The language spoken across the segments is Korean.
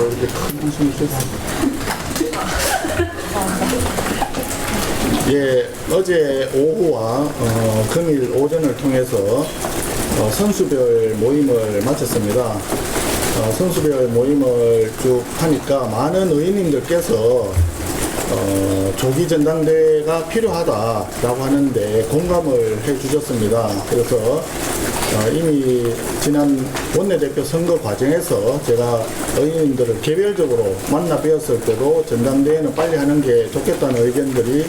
이렇게 큰 한숨을 쉬었어요. 예, 어제 오후와 금일 오전을 통해서 선수별 모임을 마쳤습니다. 선수별 모임을 쭉 하니까 많은 의원님들께서 조기 전당대회가 필요하다라고 하는데 공감을 해 주셨습니다. 그래서 이미 지난 원내대표 선거 과정에서 제가 의원님들을 개별적으로 만나 뵈었을 때도 전당대회는 빨리 하는 게 좋겠다는 의견들이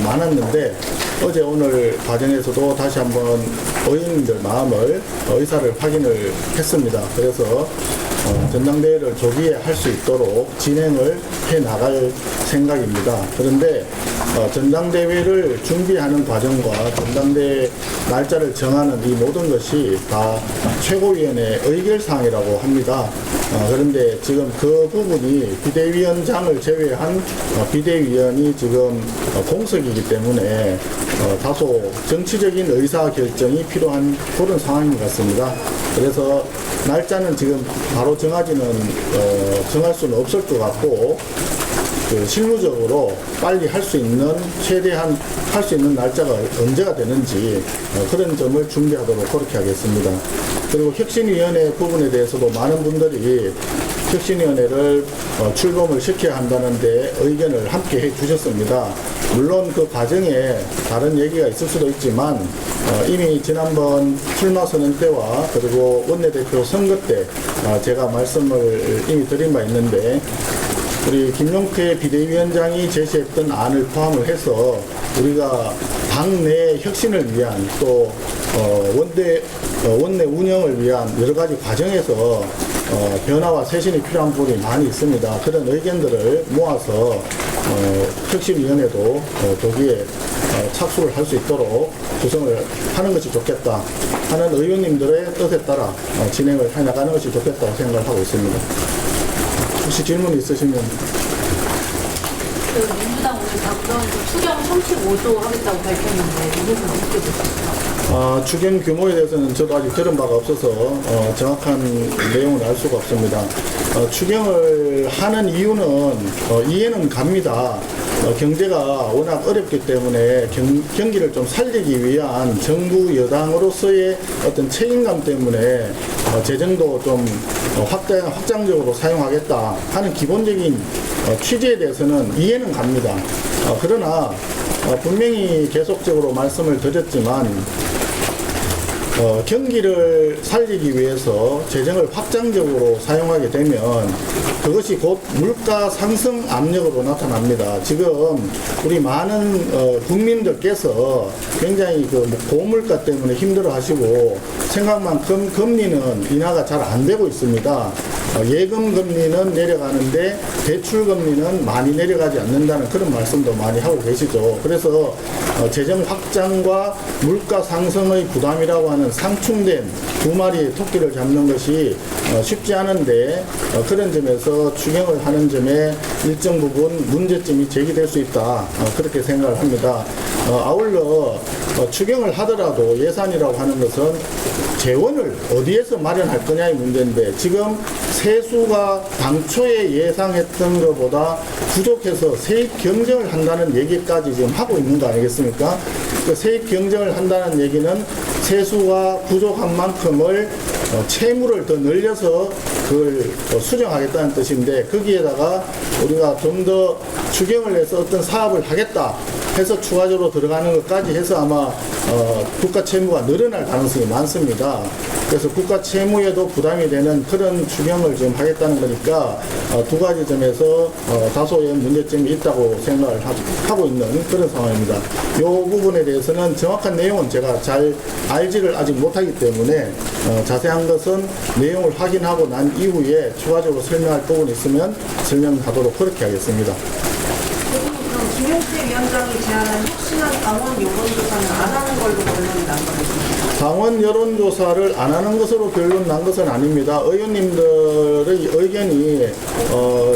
많았는데 어제 오늘 과정에서도 다시 한번 의원님들 마음을 의사를 확인을 했습니다. 그래서 전당대회를 조기에 할 수 있도록 진행을 해 나갈 생각입니다. 그런데 전당대회를 준비하는 과정과 전당대회 날짜를 정하는 이 모든 것이 다 최고위원회 의결사항이라고 합니다. 그런데 지금 그 부분이 비대위원장을 제외한 비대위원이 지금 공석이기 때문에 다소 정치적인 의사결정이 필요한 그런 상황인 것 같습니다. 그래서 날짜는 지금 바로 정할 수는 없을 것 같고 실무적으로 빨리 할 수 있는 최대한 할 수 있는 날짜가 언제가 되는지 그런 점을 준비하도록 그렇게 하겠습니다. 그리고 혁신위원회 부분에 대해서도 많은 분들이 혁신위원회를 출범을 시켜야 한다는데 의견을 함께 해 주셨습니다. 물론 그 과정에 다른 얘기가 있을 수도 있지만 이미 지난번 출마 선언 때와 그리고 원내대표 선거 때 제가 말씀을 이미 드린 바 있는데 우리 김용태 비대위원장이 제시했던 안을 포함을 해서 우리가 당내 혁신을 위한 또 원내 운영을 위한 여러 가지 과정에서 변화와 쇄신이 필요한 부분이 많이 있습니다. 그런 의견들을 모아서 혁신위원회도 조기에 착수를 할 수 있도록 구성을 하는 것이 좋겠다 하는 의원님들의 뜻에 따라 진행을 해 나가는 것이 좋겠다고 생각을 하고 있습니다. 혹시 질문 있으시면. 민주당 오늘 당정에서 추경 35조 하겠다고 밝혔는데 이것은 어떻게 보십니까? 추경 규모에 대해서는 저도 아직 들은 바가 없어서 정확한 내용을 알 수가 없습니다. 추경을 하는 이유는 이해는 갑니다. 경제가 워낙 어렵기 때문에 경기를 좀 살리기 위한 정부 여당으로서의 어떤 책임감 때문에 재정도 좀 확장적으로 사용하겠다 하는 기본적인 취지에 대해서는 이해는 갑니다. 그러나 분명히 계속적으로 말씀을 드렸지만 경기를 살리기 위해서 재정을 확장적으로 사용하게 되면 그것이 곧 물가 상승 압력으로 나타납니다. 지금 우리 많은 국민들께서 굉장히 그 고물가 때문에 힘들어 하시고 생각만큼 금리는 인하가 잘 안 되고 있습니다. 예금 금리는 내려가는데 대출 금리는 많이 내려가지 않는다는 그런 말씀도 많이 하고 계시죠. 그래서 재정 확장과 물가 상승의 부담이라고 하는 상충된 두 마리의 토끼를 잡는 것이 쉽지 않은데 그런 점에서 추경을 하는 점에 일정 부분 문제점이 제기될 수 있다 그렇게 생각을 합니다. 아울러 추경을 하더라도 예산이라고 하는 것은 재원을 어디에서 마련할 거냐의 문제인데 지금 세수가 당초에 예상했던 것보다 부족해서 세입 경쟁을 한다는 얘기까지 지금 하고 있는 거 아니겠습니까? 그 세입 경쟁을 한다는 얘기는 세수가 부족한 만큼을 채무를 더 늘려서 그걸 수정하겠다는 뜻인데 거기에다가 우리가 좀 더 추경을 해서 어떤 사업을 하겠다 해서 추가적으로 들어가는 것까지 해서 아마 국가 채무가 늘어날 가능성이 많습니다. 그래서 국가 채무에도 부담이 되는 그런 추경을 지금 하겠다는 거니까 두 가지 점에서 다소의 문제점이 있다고 생각을 하고 있는 그런 상황입니다. 이 부분에 대해서는 정확한 내용은 제가 잘 알지를 아직 못하기 때문에 자세한 것은 내용을 확인하고 난 이후에 추가적으로 설명할 부분이 있으면 설명하도록 그렇게 하겠습니다. 김용태 위원장이 제안한 혁신한 강원 요건조사는 안 하는 걸로 결론이 난 거예요. 당원 여론조사를 안 하는 것으로 결론 난 것은 아닙니다. 의원님들의 의견이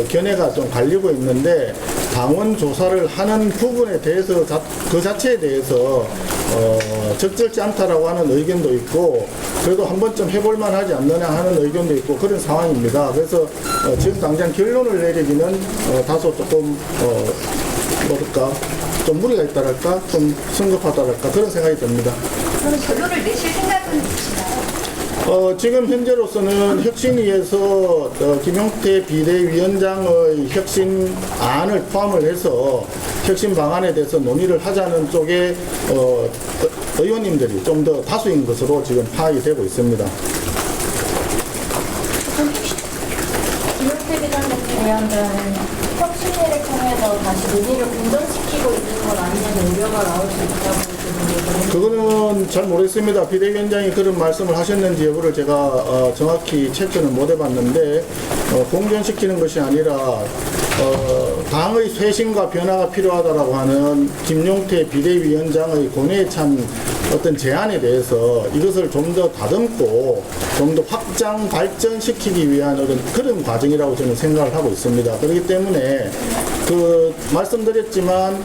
견해가 좀 갈리고 있는데 당원 조사를 하는 부분에 대해서 그 자체에 대해서 적절치 않다라고 하는 의견도 있고 그래도 한 번쯤 해볼만 하지 않느냐 하는 의견도 있고 그런 상황입니다. 그래서 지금 당장 결론을 내리기는 다소 조금 뭐랄까 좀 무리가 있다랄까 좀 성급하다랄까 그런 생각이 듭니다. 그럼 결론을 내실 생각은 있으시나요? 지금 현재로서는 혁신위에서 김용태 비대위원장의 혁신안을 포함을 해서 혁신 방안에 대해서 논의를 하자는 쪽에 의원님들이 좀 더 다수인 것으로 지금 파악이 되고 있습니다. 김용태 비대위원장은 혁신위를 통해서 다시 논의를 공전시키고 있는 건 아니냐는 우려가 나올 수 있다고 보는데 그거는 잘 모르겠습니다. 비대위원장이 그런 말씀을 하셨는지 여부를 제가 정확히 체크는 못 해봤는데 공전시키는 것이 아니라 당의 쇄신과 변화가 필요하다라고 하는 김용태 비대위원장의 고뇌에 찬 어떤 제안에 대해서 이것을 좀 더 다듬고 좀 더 확장 발전시키기 위한 그런 과정이라고 저는 생각을 하고 있습니다. 그렇기 때문에 말씀드렸지만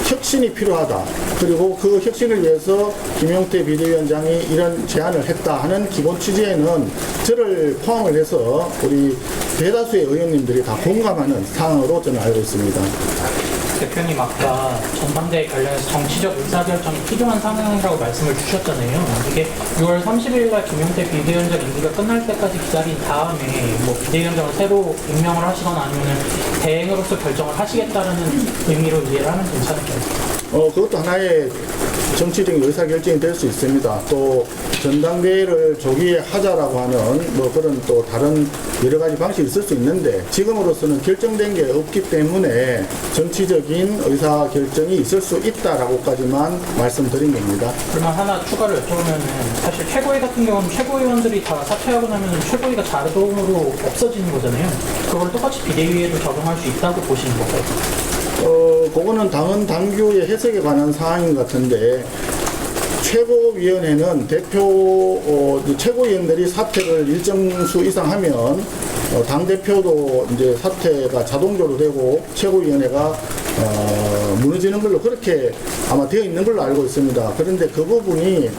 혁신이 필요하다. 그리고 그 혁신을 위해서 김용태 비대위원장이 이런 제안을 했다 하는 기본 취지에는 저를 포함을 해서 우리 대다수의 의원님들이 다 공감하는 사항으로 저는 알고 있습니다. 대표님 아까 전당대회 관련해서 정치적 의사결정이 필요한 상황이라고 말씀을 주셨잖아요. 이게 6월 30일 날 김용태 비대위원장 임기가 끝날 때까지 기다린 다음에 뭐 비대위원장을 새로 임명을 하시거나 아니면 대행으로서 결정을 하시겠다는 의미로 이해를 하면 괜찮을까요? 그것도 하나의 정치적인 의사결정이 될 수 있습니다. 또 전당대회를 조기에 하자라고 하는 뭐 그런 또 다른 여러 가지 방식이 있을 수 있는데 지금으로서는 결정된 게 없기 때문에 정치적인 의사결정이 있을 수 있다라고까지만 말씀드린 겁니다. 그러면 하나 추가로 여쭤보면 사실 최고위 같은 경우는 최고위원들이 다 사퇴하고 나면 최고위가 자동으로 없어지는 거잖아요. 그걸 똑같이 비대위에도 적용할 수 있다고 보시는 건가요? 그거는 당헌 당규의 해석에 관한 사항인 것 같은데 최고위원회는 최고위원들이 사퇴를 일정 수 이상 하면 당대표도 이제 사퇴가 자동적으로 되고 최고위원회가 무너지는 걸로 그렇게 아마 되어 있는 걸로 알고 있습니다. 그런데 그 부분이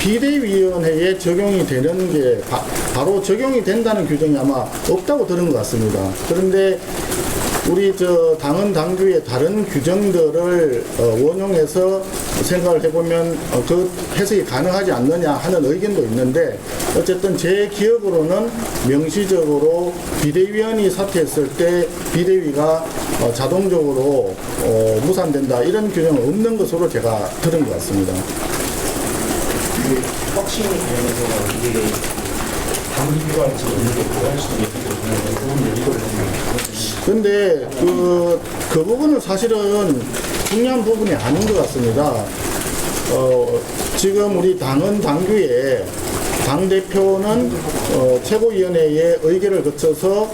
비대위원회에 적용이 되는 게 바로 적용이 된다는 규정이 아마 없다고 들은 것 같습니다. 그런데 우리 당헌 당규의 다른 규정들을 원용해서 생각을 해보면 그 해석이 가능하지 않느냐 하는 의견도 있는데 어쨌든 제 기억으로는 명시적으로 비대위원이 사퇴했을 때 비대위가 자동적으로 무산된다 이런 규정은 없는 것으로 제가 들은 것 같습니다. 혁신에 관련해서 이게 당기관에서 있는 게 보완 수도 있기 때문에 그런 얘기를 해주면 근데 그 부분은 사실은 중요한 부분이 아닌 것 같습니다. 지금 우리 당헌 당규에 당대표는 최고위원회의 의결을 거쳐서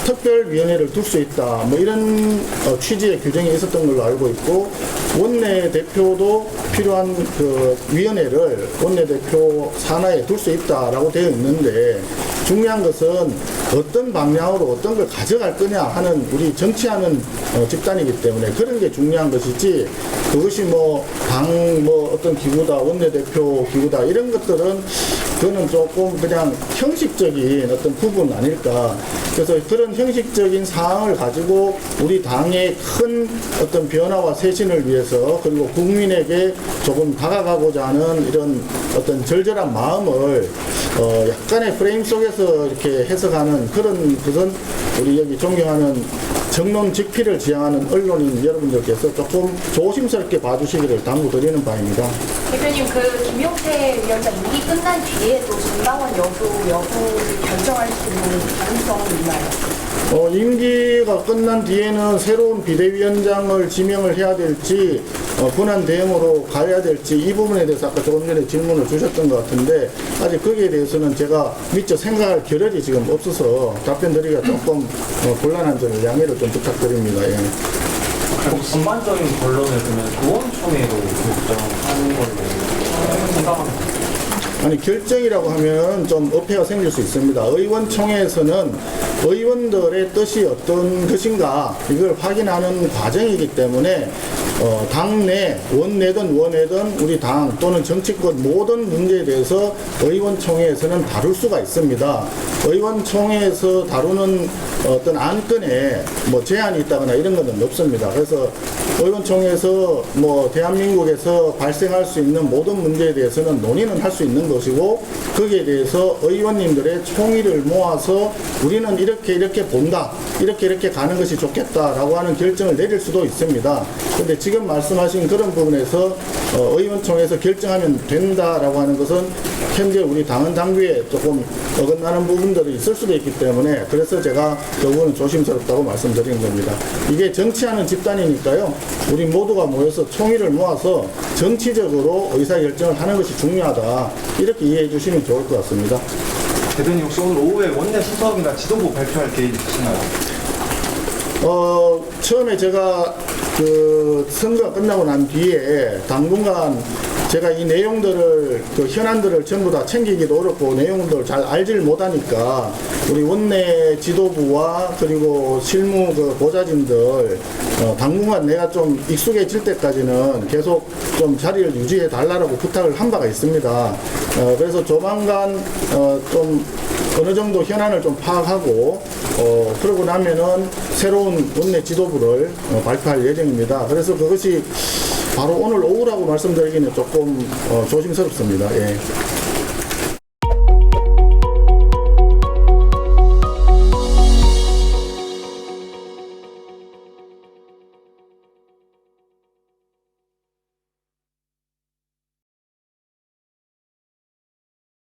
특별위원회를 둘 수 있다. 뭐 이런 취지의 규정이 있었던 걸로 알고 있고 원내대표도 필요한 그 위원회를 원내대표 산하에 둘 수 있다라고 되어 있는데 중요한 것은 어떤 방향으로 어떤 걸 가져갈 거냐 하는 우리 정치하는 집단이기 때문에 그런 게 중요한 것이지 그것이 뭐 어떤 기구다 원내대표 기구다 이런 것들은 그거는 조금 그냥 형식적인 어떤 부분 아닐까. 그래서 그런 형식적인 사항을 가지고 우리 당의 큰 어떤 변화와 쇄신을 위해서 그리고 국민에게 조금 다가가고자 하는 이런 어떤 절절한 마음을 약간의 프레임 속에서 이렇게 해석하는 그런 것은 우리 여기 존경하는 정론직필을 지향하는 언론인 여러분들께서 조금 조심스럽게 봐주시기를 당부드리는 바입니다. 대표님, 김용태 위원장 임기 끝난 뒤에도 전당원 여부를 결정할 수 있는 가능성은 있나요? 임기가 끝난 뒤에는 새로운 비대위원장을 지명을 해야 될지 권한 대행으로 가야 될지 이 부분에 대해서 아까 조금 전에 질문을 주셨던 것 같은데 아직 거기에 대해서는 제가 미처 생각할 겨를이 지금 없어서 답변드리기가 조금 곤란한 점을 양해를 좀 부탁드립니다. 예. 전반적인 결론을 그러면 의원총회로 결정하는 걸로 생각합니다. 아니 결정이라고 하면 좀 어폐가 생길 수 있습니다. 의원총회에서는 의원들의 뜻이 어떤 것인가 이걸 확인하는 과정이기 때문에 당내 원내든 원외든 우리 당 또는 정치권 모든 문제에 대해서 의원총회에서는 다룰 수가 있습니다. 의원총회에서 다루는 어떤 안건에 뭐 제한이 있다거나 이런 것은 없습니다. 그래서 의원총회에서 뭐 대한민국에서 발생할 수 있는 모든 문제에 대해서는 논의는 할 수 있는 것이고 거기에 대해서 의원님들의 총의를 모아서 우리는 이렇게 본다, 이렇게 가는 것이 좋겠다라고 하는 결정을 내릴 수도 있습니다. 그런데 지금 말씀하신 그런 부분에서 의원총회에서 결정하면 된다라고 하는 것은 현재 우리 당헌 당규에 조금 어긋나는 부분들이 있을 수도 있기 때문에 그래서 제가 그 부분은 조심스럽다고 말씀드리는 겁니다. 이게 정치하는 집단이니까요. 우리 모두가 모여서 총의를 모아서 정치적으로 의사결정을 하는 것이 중요하다. 이렇게 이해해 주시면 좋을 것 같습니다. 대변인 혹시 오늘 오후에 원내 수석이나 지도부 발표할 계획 있으신가요? 처음에 제가 그 선거가 끝나고 난 뒤에 당분간 제가 이 내용들을 그 현안들을 전부 다 챙기기도 어렵고 내용들을 잘 알지를 못하니까 우리 원내 지도부와 그리고 실무 그 보좌진들 당분간 내가 좀 익숙해질 때까지는 계속 좀 자리를 유지해 달라고 부탁을 한 바가 있습니다. 그래서 조만간 좀 어느 정도 현안을 좀 파악하고 그러고 나면은 새로운 원내 지도부를 발표할 예정입니다. 그래서 그것이 바로 오늘 오후라고 말씀드리기는 조금 조심스럽습니다. 예.